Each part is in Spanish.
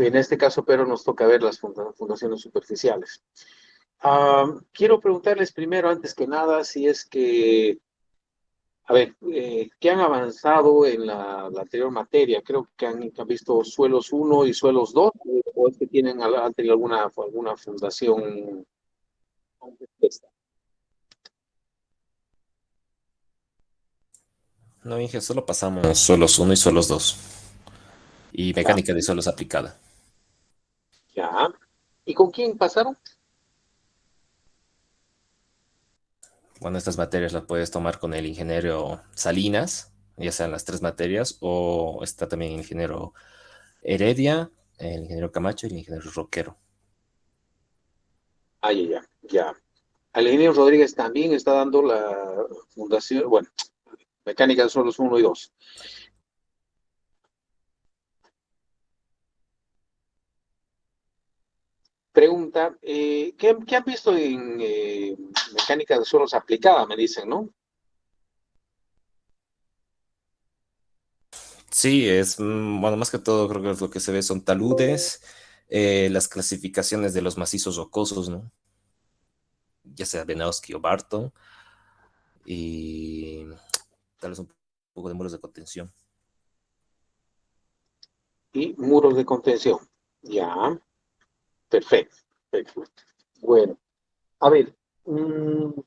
En este caso, pero nos toca ver las fundaciones superficiales. Quiero preguntarles primero, antes que nada, si es que, a ver, ¿qué han avanzado en la anterior materia? Creo que han visto suelos uno y suelos 2, o es que han tenido alguna fundación. No, Inge, solo pasamos suelos uno y suelos 2. Y Ya, mecánica de suelos aplicada. ya. ¿Y con quién pasaron? Bueno, estas materias las puedes tomar con el ingeniero Salinas, ya sean las tres materias, o está también el ingeniero Heredia, el ingeniero Camacho y el ingeniero Roquero. Ah, ya, ya, ya. El ingeniero Rodríguez también está dando la fundación, bueno, mecánica de suelos uno y 2. Pregunta, ¿qué han visto en mecánica de suelos aplicada? Me dicen, ¿no? Sí, bueno, más que todo creo que lo que se ve son taludes, las clasificaciones de los macizos rocosos, ¿no? Ya sea Benowski o Barton, y tal vez un poco de muros de contención. Y muros de contención. Ya, perfecto, perfecto. Bueno, a ver, mm,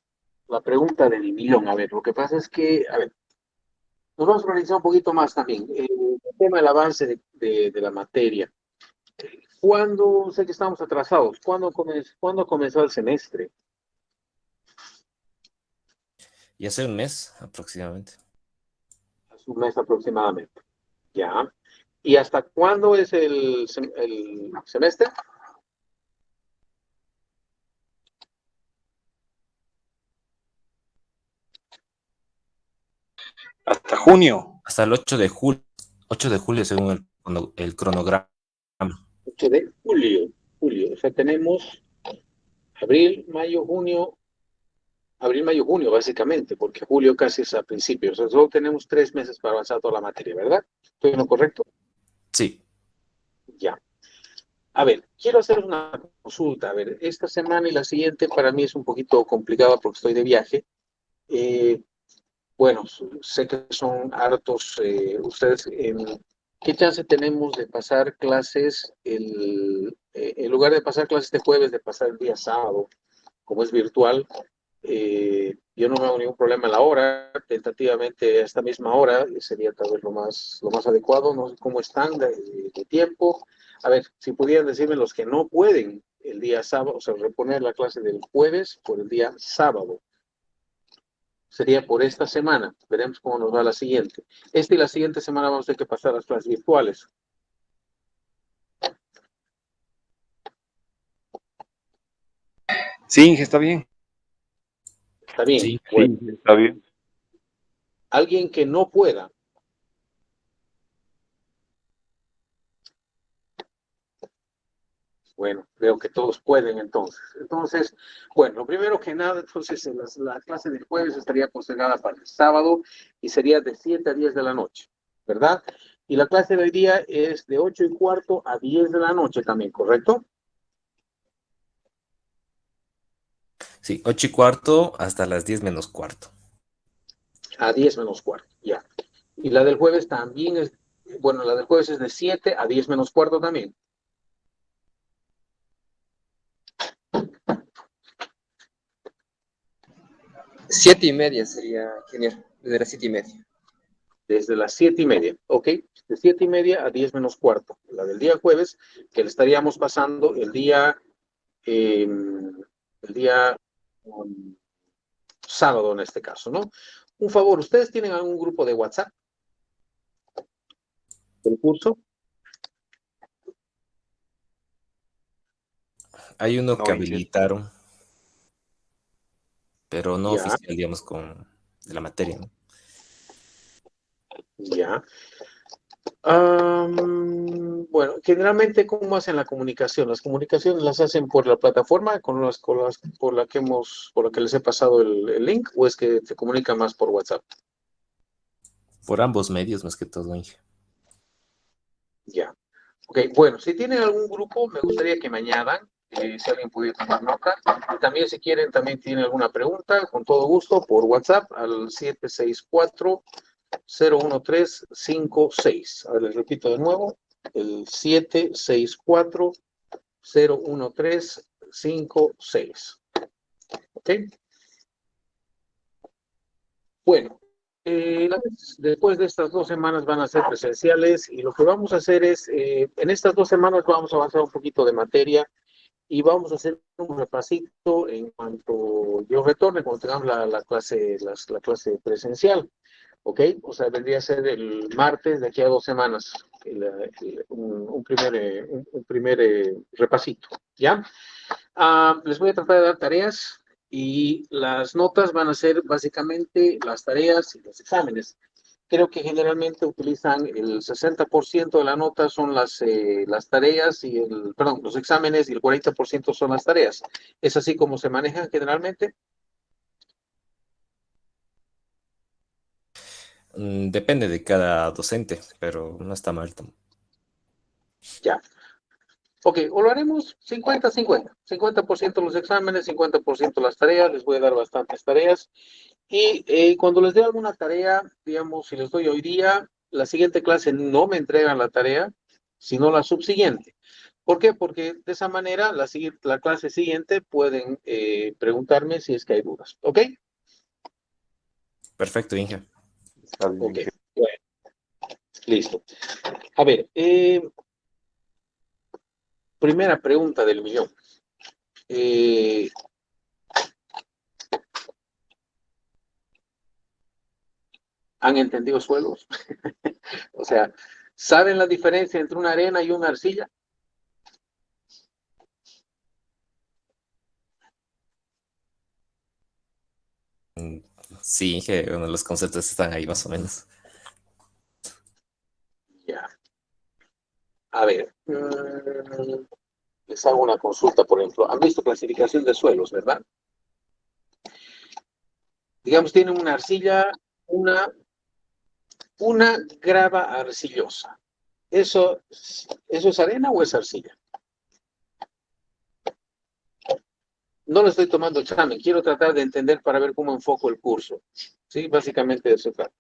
la pregunta del millón, a ver, lo que pasa es que, a ver, nos vamos a organizar un poquito más también. El tema del avance de la materia. ¿Cuándo, sé que estamos atrasados, cuándo comenzó el semestre? Y hace un mes aproximadamente. Hace un mes aproximadamente. Ya. ¿Y hasta cuándo es el semestre? Hasta junio. Hasta el 8 de julio según el cronograma. 8 de julio. Julio. O sea, tenemos abril, mayo, junio, abril, mayo, junio, básicamente, porque julio casi es a principios. O sea, solo tenemos 3 meses para avanzar toda la materia, ¿verdad? ¿Estoy en lo correcto? Sí, Ya. A ver, quiero hacer una consulta. A ver, esta semana y la siguiente para mí es un poquito complicada porque estoy de viaje. Eh, bueno, sé que son hartos ustedes. ¿Qué chance tenemos de pasar clases en lugar de pasar clases de jueves, de pasar el día sábado, como es virtual? Yo no me hago ningún problema en la hora, tentativamente a esta misma hora sería tal vez lo más adecuado. No sé cómo están de tiempo. A ver, si pudieran decirme los que no pueden el día sábado, o sea, reponer la clase del jueves por el día sábado. Sería por esta semana. Veremos cómo nos va la siguiente. Esta y la siguiente semana vamos a tener que pasar las clases virtuales. Sí, está bien. Está bien. sí. Bueno, Sí, está bien. alguien que no pueda. Bueno, veo que todos pueden entonces. Entonces, bueno, lo primero que nada, entonces la clase del jueves estaría postergada para el sábado y sería de 7 a 10 de la noche, ¿verdad? Y la clase de hoy día es de 8:15 a 10 de la noche también, ¿correcto? Sí, 8:15 hasta las 10 menos cuarto. A 10 menos cuarto, ya. Y la del jueves también es, bueno, la del jueves es de 7 a 10 menos cuarto también. 7:30 sería genial, desde las 7:30. Desde las 7:30, ¿ok? De 7:30 a 10 menos cuarto. La del día jueves, que le estaríamos pasando el día sábado en este caso, ¿no? Un favor, ¿ustedes tienen algún grupo de WhatsApp del curso? Hay uno que No, Inge. habilitaron, pero no Ya, oficial, digamos, de la materia, ¿no? ya. Bueno, generalmente, ¿cómo hacen la comunicación? Las comunicaciones las hacen por la plataforma por la que les he pasado el link, o es que se comunican más por WhatsApp. Por ambos medios, más que todo, Inge. Ya. Ok, bueno, si tienen algún grupo, me gustaría que me añadan, si alguien pudiera tomar nota. Y también si quieren, también tienen alguna pregunta, con todo gusto, por WhatsApp al 764-01356. A ver, les repito de nuevo, el 764-01356. ¿Ok? Bueno, después de estas 2 semanas van a ser presenciales y lo que vamos a hacer es, en estas 2 semanas vamos a avanzar un poquito de materia y vamos a hacer un repasito en cuanto yo retorne, cuando tengamos la clase presencial, ¿ok? O sea, vendría a ser el martes de aquí a 2 semanas, un primer repasito, ¿ya? Les voy a tratar de dar tareas y las notas van a ser básicamente las tareas y los exámenes. Creo que generalmente utilizan el 60% de la nota son las tareas y perdón, los exámenes y el 40% son las tareas. ¿Es así como se manejan generalmente? Depende de cada docente, pero no está mal. Ya. Ok, o lo haremos 50-50. 50% los exámenes, 50% las tareas. Les voy a dar bastantes tareas. Y cuando les dé alguna tarea, digamos, si les doy hoy día, la siguiente clase no me entregan la tarea, sino la subsiguiente. ¿Por qué? Porque de esa manera la clase siguiente pueden preguntarme si es que hay dudas. ¿Ok? Perfecto, Inge. Está bien, Ok. Inge. Bueno, listo. A ver, primera pregunta del millón. Eh, ¿Han entendido suelos? O sea, ¿saben la diferencia entre una arena y una arcilla? Mm, Sí, Inge, bueno, los conceptos están ahí más o menos. Ya. A ver, les hago una consulta, por ejemplo. Han visto clasificación de suelos, ¿verdad? Digamos, tienen una arcilla, una grava arcillosa. ¿Eso es arena o es arcilla? No lo estoy tomando examen, quiero tratar de entender para ver cómo enfoco el curso. Sí, básicamente de eso trata.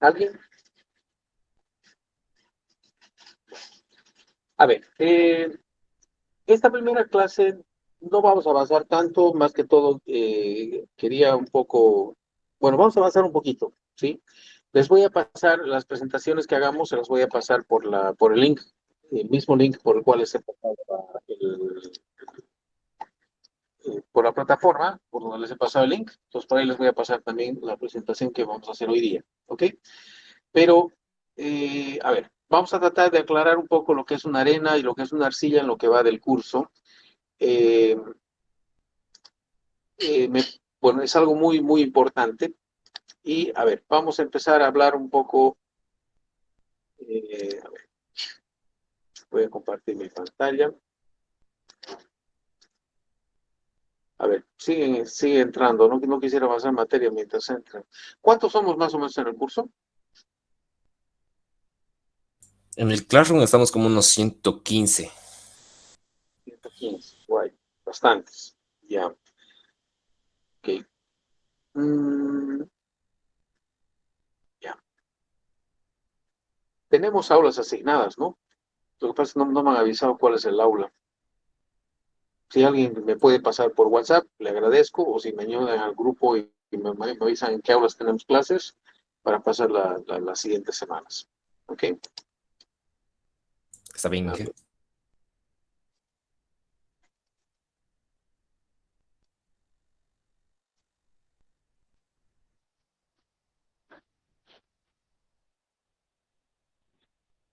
¿Alguien? A ver, esta primera clase no vamos a avanzar tanto, más que todo quería un poco, bueno, vamos a avanzar un poquito, ¿sí? Les voy a pasar las presentaciones que hagamos, se las voy a pasar por el link, el mismo link por el cual les he pasado por la plataforma, por donde les he pasado el link. Entonces, por ahí les voy a pasar también la presentación que vamos a hacer hoy día, ¿ok? Pero, a ver, vamos a tratar de aclarar un poco lo que es una arena y lo que es una arcilla en lo que va del curso. Eh, me- bueno, es algo muy, muy importante. Y, a ver, vamos a empezar a hablar un poco. A ver, voy a compartir mi pantalla. A ver, sigue entrando. No quisiera avanzar en materia mientras entran. ¿Cuántos somos más o menos en el curso? En el Classroom estamos como unos 115. 115. Guay, bastantes. Ya, ok. Mm, ya. Tenemos aulas asignadas, ¿no? Lo que pasa es que no me han avisado cuál es el aula. Si alguien me puede pasar por WhatsApp, le agradezco, o si me añaden al grupo y me avisan en qué aulas tenemos clases para pasar las siguientes semanas. ¿Ok? Está bien, A Inge. ver.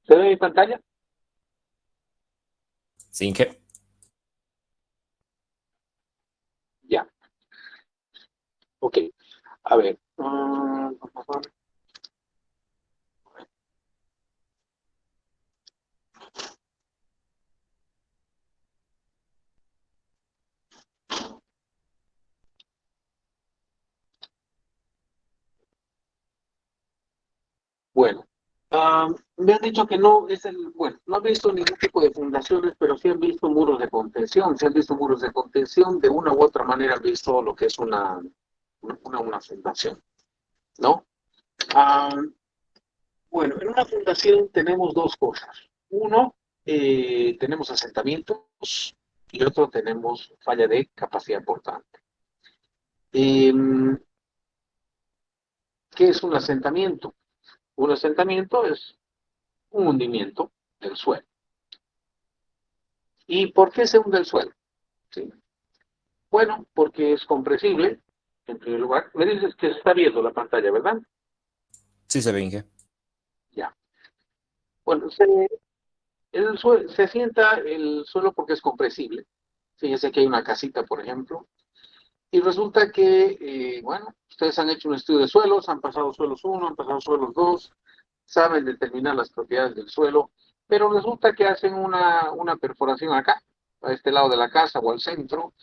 ¿Se ve mi pantalla? Sí, Inge. Ya. Ok. A ver. Bueno, me han dicho que no es el, bueno, no han visto ningún tipo de fundaciones, pero sí han visto muros de contención, sí han visto muros de contención, de una u otra manera han visto lo que es una fundación, ¿no? Ah, bueno, en una fundación tenemos dos cosas. Uno, tenemos asentamientos y otro tenemos falla de capacidad portante. Em, ¿Qué es un asentamiento? Un asentamiento es un hundimiento del suelo. ¿Y por qué se hunde el suelo? ¿Sí? Bueno, porque es compresible, en primer lugar. Me dices que se está viendo la pantalla, ¿verdad? Sí se ve, Inge. Ya. Bueno, se asienta el suelo porque es compresible. Fíjense que hay una casita, por ejemplo, y resulta que, bueno, ustedes han hecho un estudio de suelos, han pasado suelos uno, han pasado suelos 2, saben determinar las propiedades del suelo, pero resulta que hacen una perforación acá, a este lado de la casa o al centro,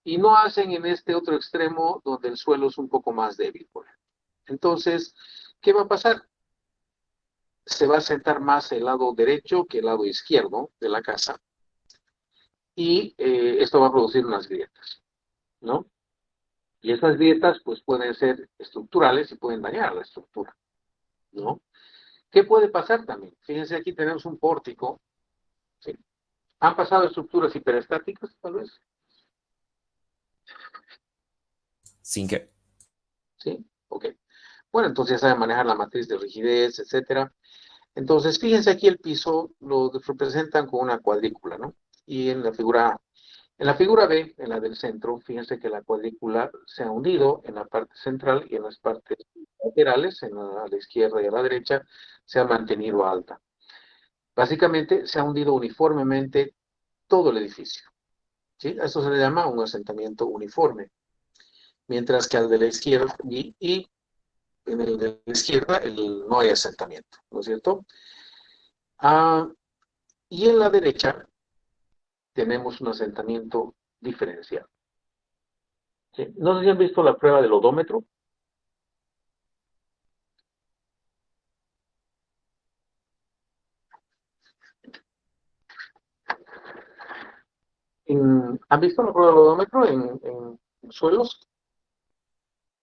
y no hacen en este otro extremo donde el suelo es un poco más débil, por ejemplo. Entonces, ¿qué va a pasar? Se va a sentar más el lado derecho que el lado izquierdo de la casa, y esto va a producir unas grietas, ¿no? Y esas grietas pues pueden ser estructurales y pueden dañar la estructura, ¿no? ¿Qué puede pasar también? Fíjense, aquí tenemos un pórtico, ¿sí? ¿Han pasado estructuras hiperestáticas, tal vez? Sin que. ¿Sí? Ok. Bueno, entonces ya saben manejar la matriz de rigidez, etcétera. Entonces, fíjense aquí el piso lo representan con una cuadrícula, ¿no? Y en la figura B, en la del centro, fíjense que la cuadrícula se ha hundido en la parte central y en las partes laterales, a la izquierda y a la derecha, se ha mantenido alta. Básicamente se ha hundido uniformemente todo el edificio, ¿sí? A eso se le llama un asentamiento uniforme. Mientras que al de la izquierda, y en el de la izquierda no hay asentamiento, ¿no es cierto? Ah, y en la derecha tenemos un asentamiento diferencial, ¿sí? No sé si han visto la prueba del odómetro. ¿Han visto la prueba del odómetro en suelos?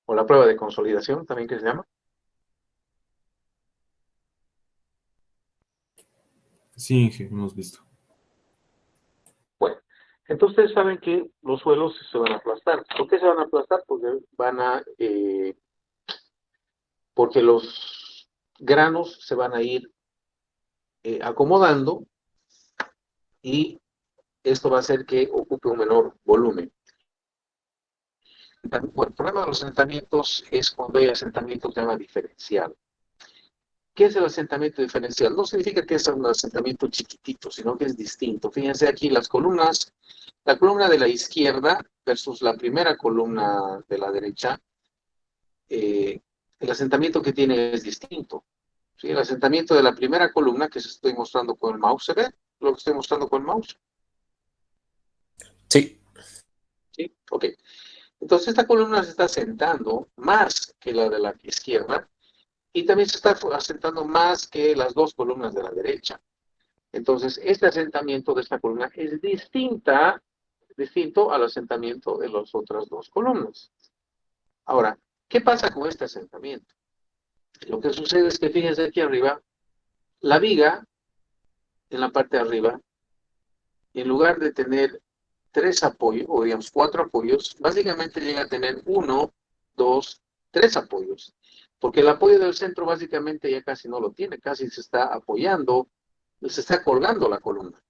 O la prueba de consolidación, también que se llama. Sí, Inge, hemos visto. Bueno, entonces ustedes saben que los suelos se van a aplastar. ¿Por qué se van a aplastar? Porque los granos se van a ir acomodando, y esto va a hacer que ocupe un menor volumen. Bueno, el problema de los asentamientos es cuando hay asentamientos de llama diferencial. ¿Qué es el asentamiento diferencial? No significa que es un asentamiento chiquitito, sino que es distinto. Fíjense aquí las columnas, la columna de la izquierda versus la primera columna de la derecha, el asentamiento que tiene es distinto. ¿Sí? El asentamiento de la primera columna, que se estoy mostrando con el mouse, ¿se ve lo que estoy mostrando con el mouse? Sí. ¿Sí? Ok. Entonces esta columna se está asentando más que la de la izquierda, y también se está asentando más que las dos columnas de la derecha. Entonces, este asentamiento de esta columna es distinto al asentamiento de las otras dos columnas. Ahora, ¿qué pasa con este asentamiento? Lo que sucede es que, fíjense aquí arriba, la viga, en la parte de arriba, en lugar de tener 3 apoyos, o digamos 4 apoyos, básicamente llega a tener 1, 2, 3 apoyos. Porque el apoyo del centro básicamente ya casi no lo tiene, casi se está apoyando, se está colgando la columna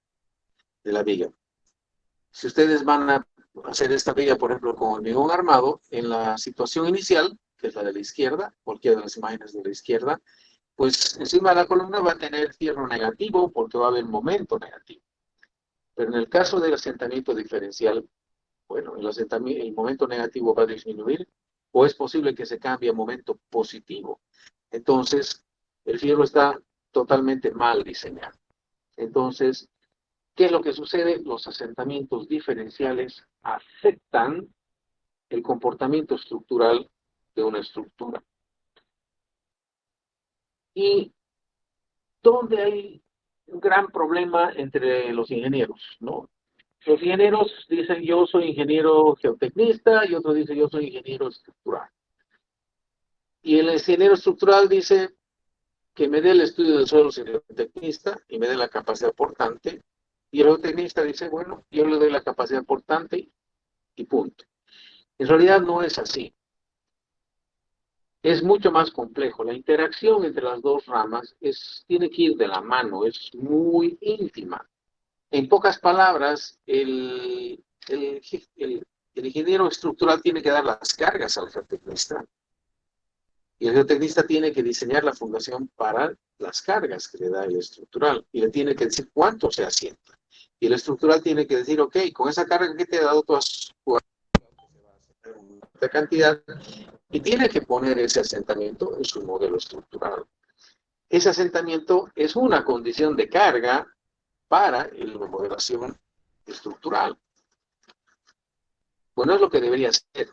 de la viga. Si ustedes van a hacer esta viga, por ejemplo, con hormigón armado, en la situación inicial, que es la de la izquierda, cualquiera de las imágenes de la izquierda, pues encima de la columna va a tener fierro negativo porque va a haber momento negativo. Pero en el caso del asentamiento diferencial, bueno, el momento negativo va a disminuir, o es posible que se cambie a momento positivo. Entonces, el fierro está totalmente mal diseñado. Entonces, ¿qué es lo que sucede? Los asentamientos diferenciales afectan el comportamiento estructural de una estructura. y donde hay un gran problema entre los ingenieros, ¿no? Los ingenieros dicen yo soy ingeniero geotecnista y otro dice yo soy ingeniero estructural. Y el ingeniero estructural dice que me dé el estudio del suelo el geotecnista y me dé la capacidad portante. Y el geotecnista dice, bueno, yo le doy la capacidad portante y punto. En realidad no es así. Es mucho más complejo. La interacción entre las dos ramas tiene que ir de la mano, es muy íntima. En pocas palabras, el ingeniero estructural tiene que dar las cargas al geotecnista y el geotecnista tiene que diseñar la fundación para las cargas que le da el estructural y le tiene que decir cuánto se asienta. Y el estructural tiene que decir, ok, con esa carga que te he dado, tú has una cantidad y tiene que poner ese asentamiento en su modelo estructural. Ese asentamiento es una condición de carga para la modelación estructural. Bueno, es lo que debería ser.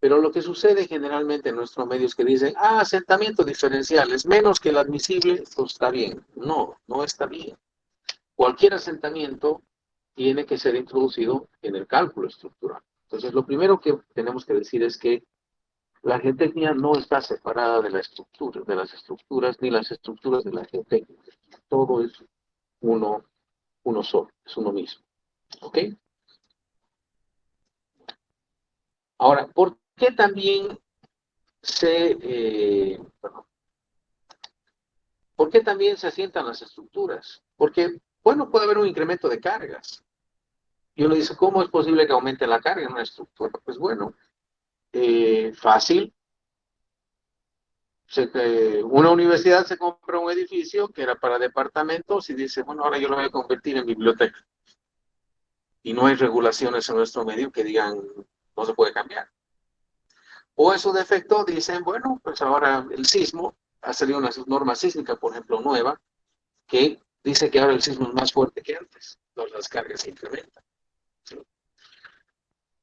Pero lo que sucede generalmente en nuestro medio es que dicen, asentamiento diferencial es menos que el admisible, pues está bien. No, no está bien. Cualquier asentamiento tiene que ser introducido en el cálculo estructural. Entonces, lo primero que tenemos que decir es que la geotecnia no está separada de la estructura, de las estructuras, ni las estructuras de la geotecnia. Todo es uno solo, es uno mismo. ¿Ok? Ahora, ¿por qué también ¿por qué también se asientan las estructuras? Porque, bueno, puede haber un incremento de cargas. Y uno dice, ¿cómo es posible que aumente la carga en una estructura? Pues bueno, fácil. Una universidad se compra un edificio que era para departamentos y dice, bueno, ahora yo lo voy a convertir en biblioteca. Y no hay regulaciones en nuestro medio que digan, no se puede cambiar. O en su defecto dicen, bueno, pues ahora el sismo, ha salido una norma sísmica, por ejemplo, nueva, que dice que ahora el sismo es más fuerte que antes, entonces las cargas se incrementan. ¿Sí?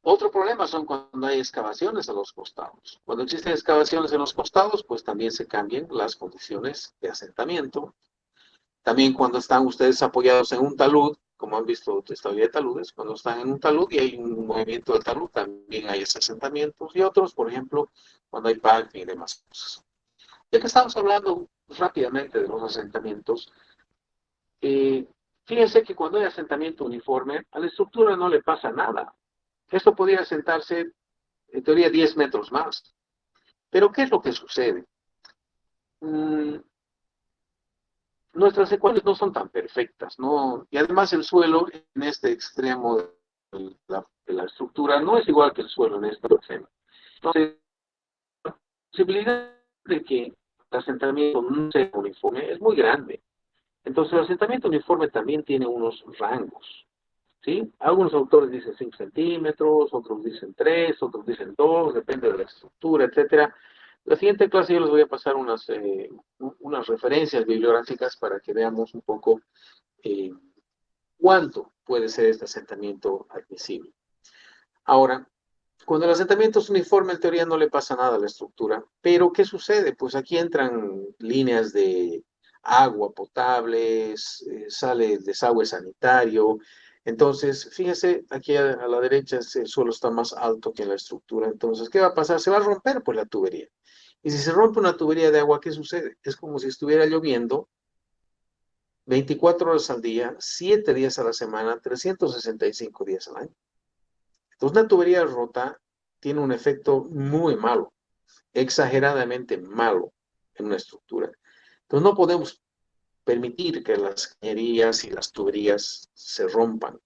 Otro problema son cuando hay excavaciones a los costados. Cuando existen excavaciones en los costados, pues también se cambian las condiciones de asentamiento. También cuando están ustedes apoyados en un talud, como han visto estabilidad de taludes, cuando están en un talud y hay un movimiento del talud, también hay esos asentamientos y otros, por ejemplo, cuando hay packing y demás cosas. Ya que estamos hablando rápidamente de los asentamientos, fíjense que cuando hay asentamiento uniforme, a la estructura no le pasa nada. Esto podría asentarse, en teoría, 10 metros más. Pero, ¿qué es lo que sucede? Nuestras ecuaciones no son tan perfectas, ¿no? Y además el suelo en este extremo de la estructura no es igual que el suelo en este extremo. Entonces, la posibilidad de que el asentamiento no sea uniforme es muy grande. Entonces, el asentamiento uniforme también tiene unos rangos, ¿sí? Algunos autores dicen 5 centímetros, otros dicen 3, otros dicen 2, depende de la estructura, etcétera. La siguiente clase yo les voy a pasar unas referencias bibliográficas para que veamos un poco eh, cuánto puede ser este asentamiento admisible. Ahora, cuando el asentamiento es uniforme, en teoría no le pasa nada a la estructura, pero ¿qué sucede? Pues aquí entran líneas de agua potable, sale el desagüe sanitario. Entonces, fíjese, aquí a la derecha el suelo está más alto que la estructura. Entonces, ¿qué va a pasar? Se va a romper pues la tubería. Y si se rompe una tubería de agua, ¿qué sucede? Es como si estuviera lloviendo 24 horas al día, 7 días a la semana, 365 días al año. Entonces, una tubería rota tiene un efecto muy malo, exageradamente malo en una estructura. Entonces, no podemos permitir que las cañerías y las tuberías se rompan.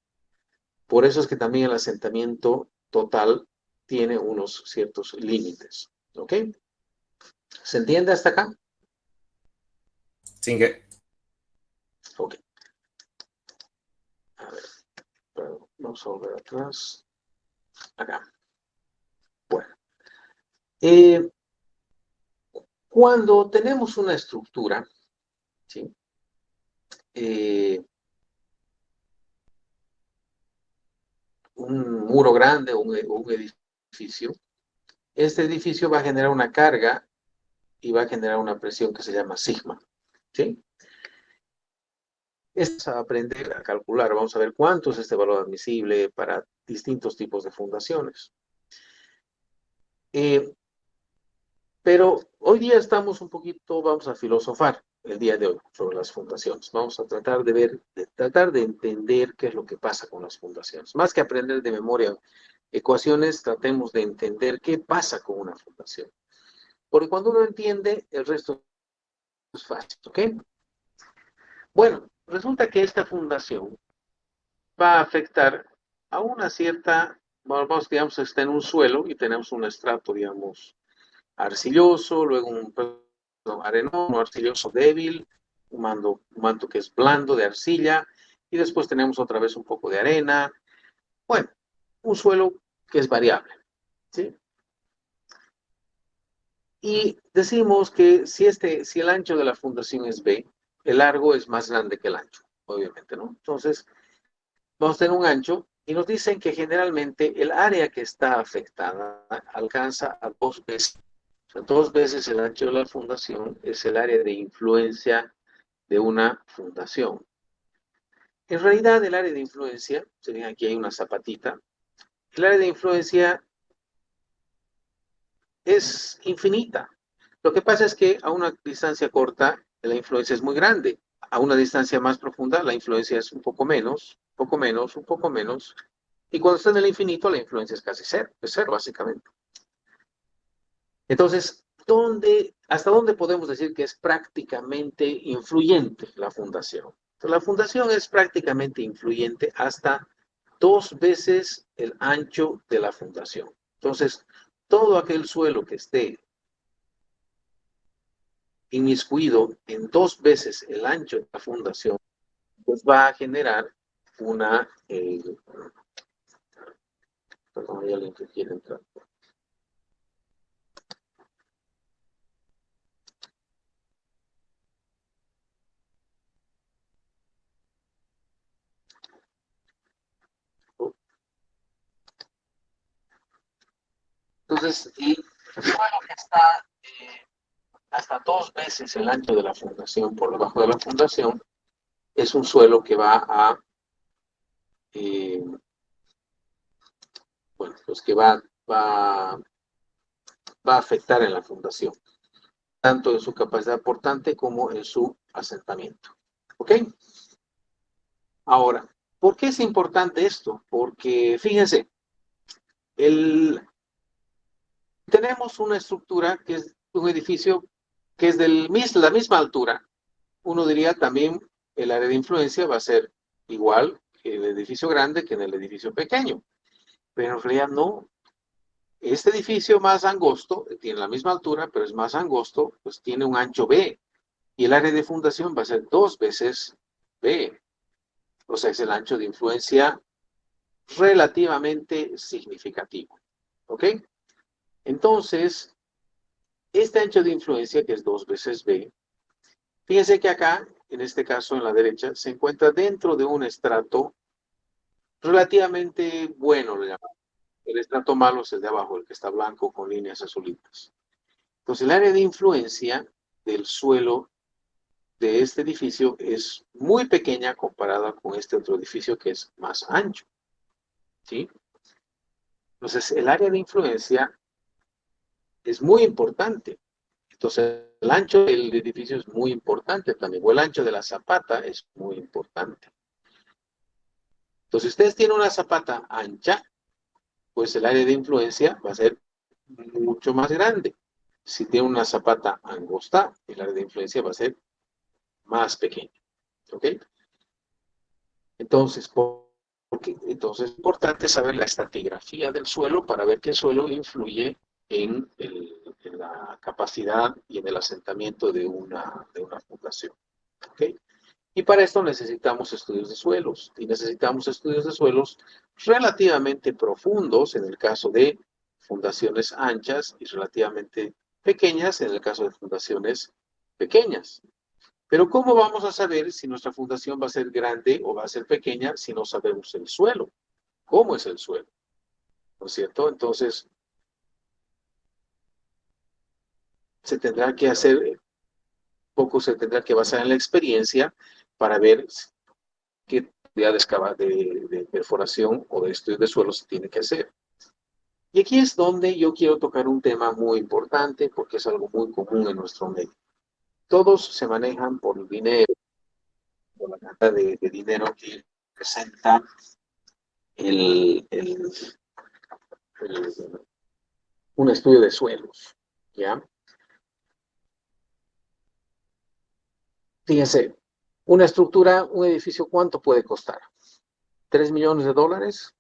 Por eso es que también el asentamiento total tiene unos ciertos límites. ¿Ok? ¿Se entiende hasta acá? Sin que. Ok. A ver, vamos a volver atrás. Acá. Bueno. Cuando tenemos una estructura, ¿sí? Un muro grande o un edificio, este edificio va a generar una carga y va a generar una presión que se llama sigma, ¿sí? Esto es a aprender a calcular. Vamos a ver cuánto es este valor admisible para distintos tipos de fundaciones. Pero hoy día estamos un poquito, vamos a filosofar el día de hoy sobre las fundaciones. Vamos a tratar de ver, tratar de entender qué es lo que pasa con las fundaciones. Más que aprender de memoria ecuaciones, tratemos de entender qué pasa con una fundación. Porque cuando uno entiende, el resto es fácil, ¿ok? Bueno, resulta que esta fundación va a afectar a una cierta, vamos, digamos, está en un suelo y tenemos un estrato, digamos, arcilloso, luego un arenoso, arcilloso débil, un manto que es blando de arcilla, y después tenemos otra vez un poco de arena. Bueno, un suelo que es variable, ¿sí? Y decimos que si el ancho de la fundación es B, el largo es más grande que el ancho, obviamente, ¿no? Entonces, vamos a tener un ancho y nos dicen que generalmente el área que está afectada alcanza a 2 veces. O sea, 2 veces el ancho de la fundación es el área de influencia de una fundación. En realidad, el área de influencia, sería aquí hay una zapatita, el área de influencia es infinita. Lo que pasa es que a una distancia corta la influencia es muy grande. A una distancia más profunda la influencia es un poco menos, un poco menos, un poco menos. Y cuando está en el infinito la influencia es casi cero, es cero básicamente. Entonces, ¿hasta dónde podemos decir que es prácticamente influyente la fundación? Entonces, la fundación es prácticamente influyente hasta 2 veces el ancho de la fundación. Entonces, todo aquel suelo que esté inmiscuido en 2 veces el ancho de la fundación, pues va a generar una... perdón, hay alguien que quiere entrar. Entonces, y el suelo que está hasta 2 veces el ancho de la fundación, por debajo de la fundación, es un suelo que va a, eh, bueno, pues que va a afectar en la fundación, tanto en su capacidad portante como en su asentamiento. ¿Ok? Ahora, ¿por qué es importante esto? Porque, fíjense, tenemos una estructura que es un edificio que es de la misma altura. Uno diría también el área de influencia va a ser igual que el edificio grande que en el edificio pequeño. Pero en realidad no. Este edificio más angosto, tiene la misma altura, pero es más angosto, pues tiene un ancho B. Y el área de fundación va a ser 2 veces B. O sea, es el ancho de influencia relativamente significativo. ¿Ok? Entonces, este ancho de influencia, que es 2 veces B, fíjense que acá, en este caso en la derecha, se encuentra dentro de un estrato relativamente bueno, le llamamos. El estrato malo es el de abajo, el que está blanco con líneas azulitas. Entonces, el área de influencia del suelo de este edificio es muy pequeña comparada con este otro edificio que es más ancho. ¿Sí? Entonces, el área de influencia es muy importante. Entonces, el ancho del edificio es muy importante también, o el ancho de la zapata es muy importante. Entonces, si ustedes tienen una zapata ancha, pues el área de influencia va a ser mucho más grande. Si tienen una zapata angosta, el área de influencia va a ser más pequeña. ¿Ok? Entonces, entonces es importante saber la estratigrafía del suelo para ver qué suelo influye en la capacidad y en el asentamiento de una fundación. ¿Ok? Y para esto necesitamos estudios de suelos, y necesitamos estudios de suelos relativamente profundos en el caso de fundaciones anchas y relativamente pequeñas en el caso de fundaciones pequeñas. Pero ¿cómo vamos a saber si nuestra fundación va a ser grande o va a ser pequeña si no sabemos el suelo? ¿Cómo es el suelo? ¿No es cierto? Entonces, se tendrá que hacer, poco se tendrá que basar en la experiencia para ver qué actividad de perforación o de estudio de suelo se tiene que hacer. Y aquí es donde yo quiero tocar un tema muy importante porque es algo muy común en nuestro medio. Todos se manejan por el dinero, por la cantidad de dinero que presenta el, el, un estudio de suelos, ¿ya? Fíjense, una estructura, un edificio, ¿cuánto puede costar? ¿3 millones de dólares?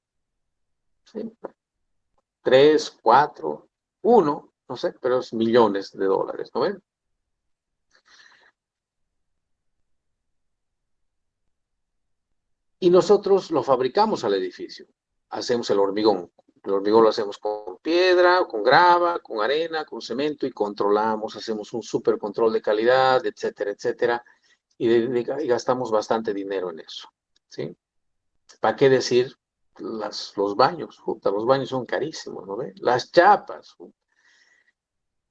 ¿Sí? 3, 4, 1, no sé, pero es millones de dólares, ¿no ven? Y nosotros lo fabricamos al edificio. Hacemos el hormigón. El hormigón lo hacemos con piedra, con grava, con arena, con cemento y controlamos, hacemos un súper control de calidad, etcétera, etcétera. Y gastamos bastante dinero en eso, ¿sí? ¿Para qué decir los baños? Puta, los baños son carísimos, ¿no ven? Las chapas.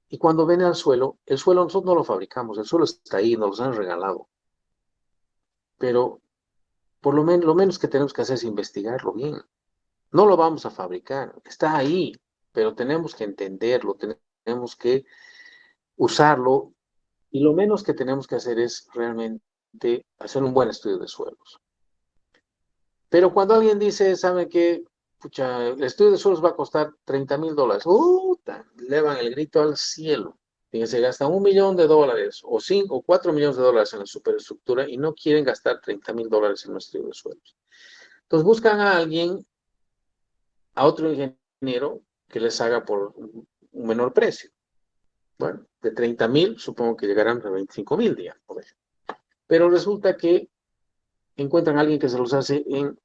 Y cuando ven al suelo, el suelo nosotros no lo fabricamos, el suelo está ahí, nos los han regalado. Pero por lo menos que tenemos que hacer es investigarlo bien. No lo vamos a fabricar, está ahí, pero tenemos que entenderlo, tenemos que usarlo y lo menos que tenemos que hacer es realmente hacer un buen estudio de suelos. Pero cuando alguien dice, ¿sabe qué? Pucha, el estudio de suelos va a costar $30,000. Levan el grito al cielo. Fíjense, gastan $1,000,000 o 5 o 4 millones de dólares en la superestructura y no quieren gastar $30,000 en un estudio de suelos. Entonces buscan a alguien, a otro ingeniero que les haga por un menor precio. Bueno, de 30,000 supongo que llegarán a 25,000 días. Pero resulta que encuentran a alguien que se los hace en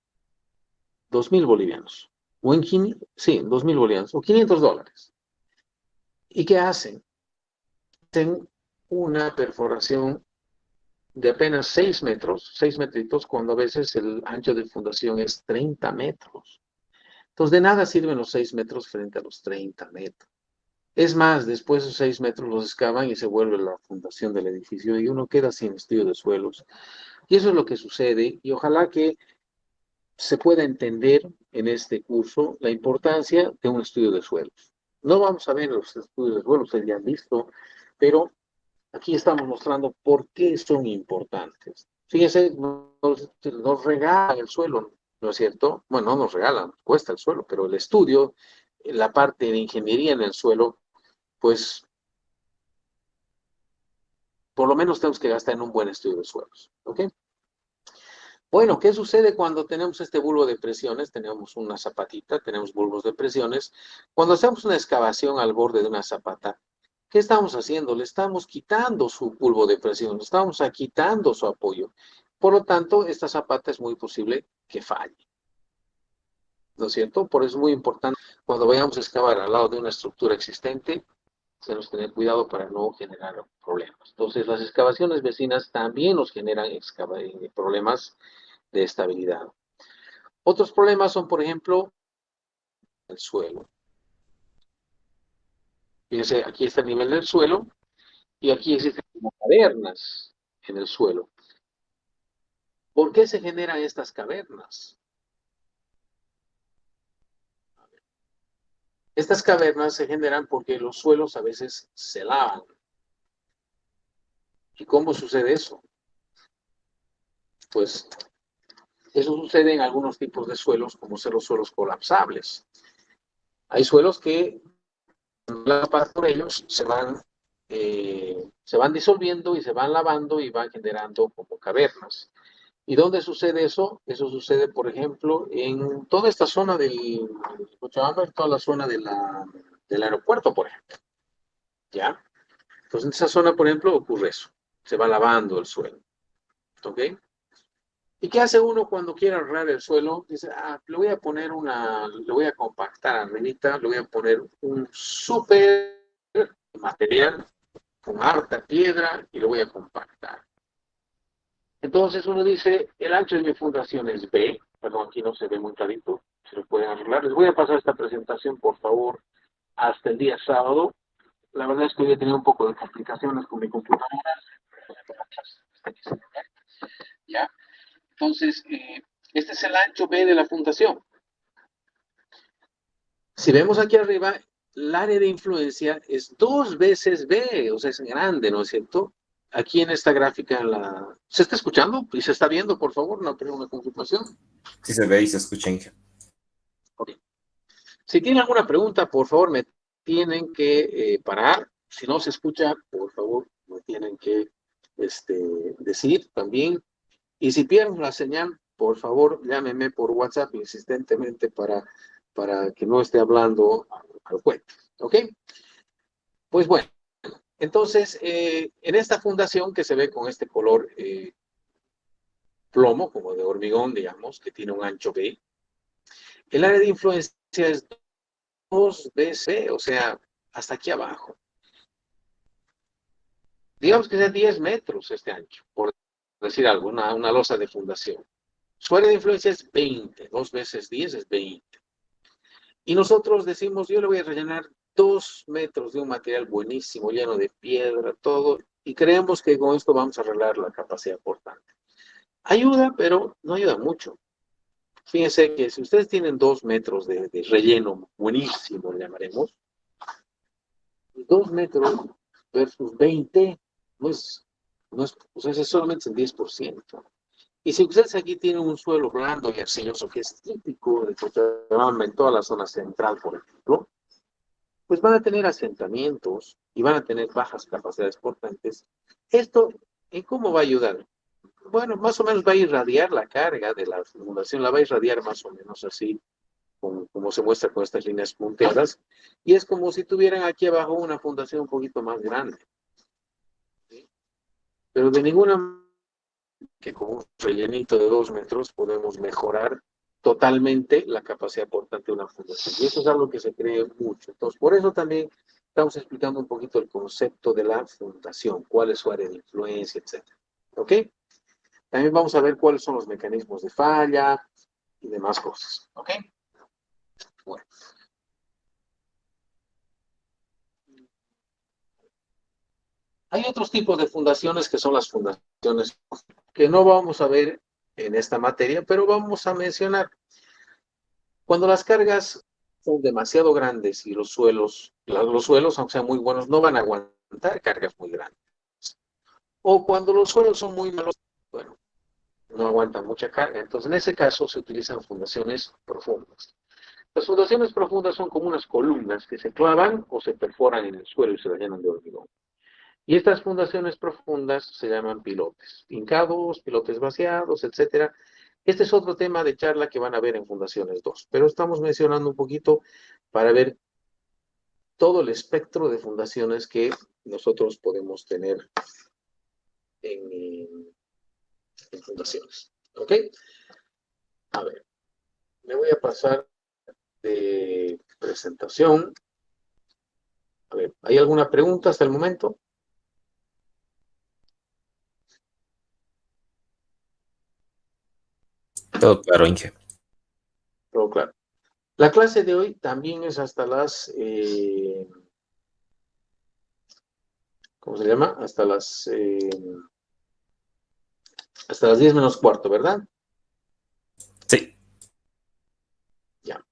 2,000 bolivianos. O en 2,000 bolivianos o $500. ¿Y qué hacen? Hacen una perforación de apenas 6 metros, 6 metritos, cuando a veces el ancho de fundación es 30 metros. Entonces, de nada sirven los 6 metros frente a los 30 metros. Es más, después de esos 6 metros los excavan y se vuelve la fundación del edificio y uno queda sin estudio de suelos. Y eso es lo que sucede y ojalá que se pueda entender en este curso la importancia de un estudio de suelos. No vamos a ver los estudios de suelos, ustedes ya han visto, pero aquí estamos mostrando por qué son importantes. Fíjense, nos regalan el suelo, ¿no es cierto? Bueno, no nos regalan, cuesta el suelo, pero el estudio, la parte de ingeniería en el suelo, pues por lo menos tenemos que gastar en un buen estudio de suelos, ¿ok? Bueno, ¿qué sucede cuando tenemos este bulbo de presiones? Tenemos una zapatita, tenemos bulbos de presiones. Cuando hacemos una excavación al borde de una zapata, ¿qué estamos haciendo? Le estamos quitando su bulbo de presión, le estamos quitando su apoyo. Por lo tanto, esta zapata es muy posible que falle. ¿No es cierto? Por eso es muy importante cuando vayamos a excavar al lado de una estructura existente, tenemos que tener cuidado para no generar problemas. Entonces, las excavaciones vecinas también nos generan problemas de estabilidad. Otros problemas son, por ejemplo, el suelo. Fíjense, aquí está el nivel del suelo y aquí existen como cavernas en el suelo. ¿Por qué se generan estas cavernas? Estas cavernas se generan porque los suelos a veces se lavan. ¿Y cómo sucede eso? Pues eso sucede en algunos tipos de suelos, como ser los suelos colapsables. Hay suelos que, la paz por ellos, se van disolviendo y se van lavando y van generando como cavernas. ¿Y dónde sucede eso? Eso sucede, por ejemplo, en toda esta zona del Cochabamba, en toda la zona del aeropuerto, por ejemplo. ¿Ya? Entonces, en esa zona, por ejemplo, ocurre eso. Se va lavando el suelo. ¿Ok? ¿Y qué hace uno cuando quiere arreglar el suelo? Dice, le voy a compactar arribita, le voy a poner un súper material con harta piedra y lo voy a compactar. Entonces uno dice, el ancho de mi fundación es B, perdón, aquí no se ve muy clarito, se lo pueden arreglar. Les voy a pasar esta presentación, por favor, hasta el día sábado. La verdad es que hoy he tenido un poco de complicaciones con mi computadora. ¿Ya? Entonces, este es el ancho B de la fundación. Si vemos aquí arriba, el área de influencia es 2 veces B, o sea, es grande, ¿no es cierto? Aquí en esta gráfica, ¿se está escuchando? ¿Y se está viendo, por favor? Una confirmación. Sí se ve y se escucha, Inge. Ok. Si tienen alguna pregunta, por favor, me tienen que parar. Si no se escucha, por favor, me tienen que decir también. Y si pierden la señal, por favor, llámeme por WhatsApp insistentemente para que no esté hablando al cuento. ¿Ok? Pues bueno, entonces, en esta fundación que se ve con este color plomo, como de hormigón, digamos, que tiene un ancho B, el área de influencia es 2BC, o sea, hasta aquí abajo. Digamos que sea 10 metros este ancho, por decir algo, una losa de fundación. Su área de influencia es 20, 2 veces 10 es 20. Y nosotros decimos, yo le voy a rellenar 2 metros de un material buenísimo, lleno de piedra, todo, y creemos que con esto vamos a arreglar la capacidad portante. Ayuda, pero no ayuda mucho. Fíjense que si ustedes tienen 2 metros de relleno buenísimo, le llamaremos, 2 metros versus 20, pues ese solamente es el 10%. Y si ustedes aquí tienen un suelo blando y arcilloso, que es típico de Cochabamba en toda la zona central, por ejemplo, pues van a tener asentamientos y van a tener bajas capacidades portantes. ¿Esto en cómo va a ayudar? Bueno, más o menos va a irradiar la carga de la fundación, la va a irradiar más o menos así, como se muestra con estas líneas punteadas, y es como si tuvieran aquí abajo una fundación un poquito más grande. ¿Sí? Pero de ninguna manera que con un rellenito de 2 metros podemos mejorar totalmente la capacidad portante de una fundación. Y eso es algo que se cree mucho. Entonces, por eso también estamos explicando un poquito el concepto de la fundación, cuál es su área de influencia, etcétera. ¿Ok? También vamos a ver cuáles son los mecanismos de falla y demás cosas. ¿Ok? Bueno. Hay otros tipos de fundaciones que son las fundaciones que no vamos a ver en esta materia, pero vamos a mencionar. Cuando las cargas son demasiado grandes y los suelos, aunque sean muy buenos, no van a aguantar cargas muy grandes. O cuando los suelos son muy malos, bueno, no aguantan mucha carga. Entonces, en ese caso se utilizan fundaciones profundas. Las fundaciones profundas son como unas columnas que se clavan o se perforan en el suelo y se rellenan de hormigón. Y estas fundaciones profundas se llaman pilotes, hincados, pilotes vaciados, etcétera. Este es otro tema de charla que van a ver en Fundaciones 2, pero estamos mencionando un poquito para ver todo el espectro de fundaciones que nosotros podemos tener en fundaciones. ¿Ok? A ver, me voy a pasar de presentación. A ver, ¿hay alguna pregunta hasta el momento? Todo claro, Inge. Todo claro. La clase de hoy también es hasta ¿cómo se llama? Hasta las 10 menos cuarto, ¿verdad? Sí. Ya.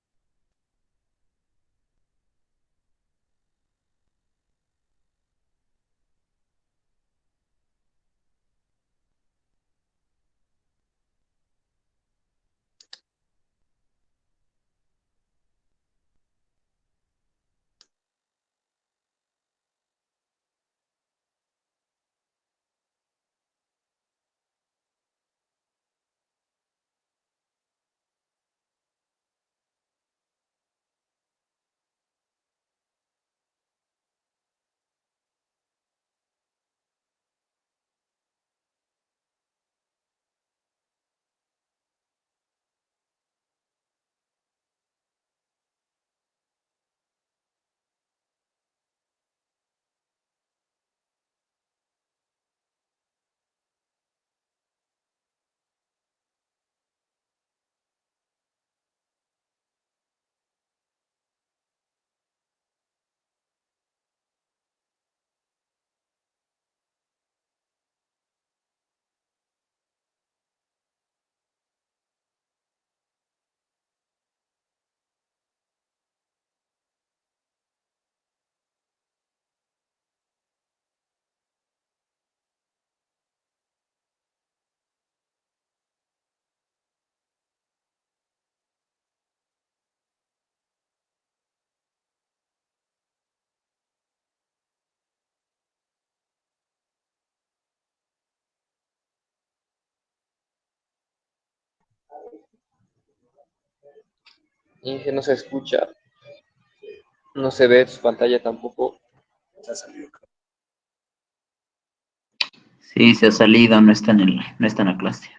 Inge, no se escucha, no se ve su pantalla tampoco. Sí, se ha salido, no está en la clase.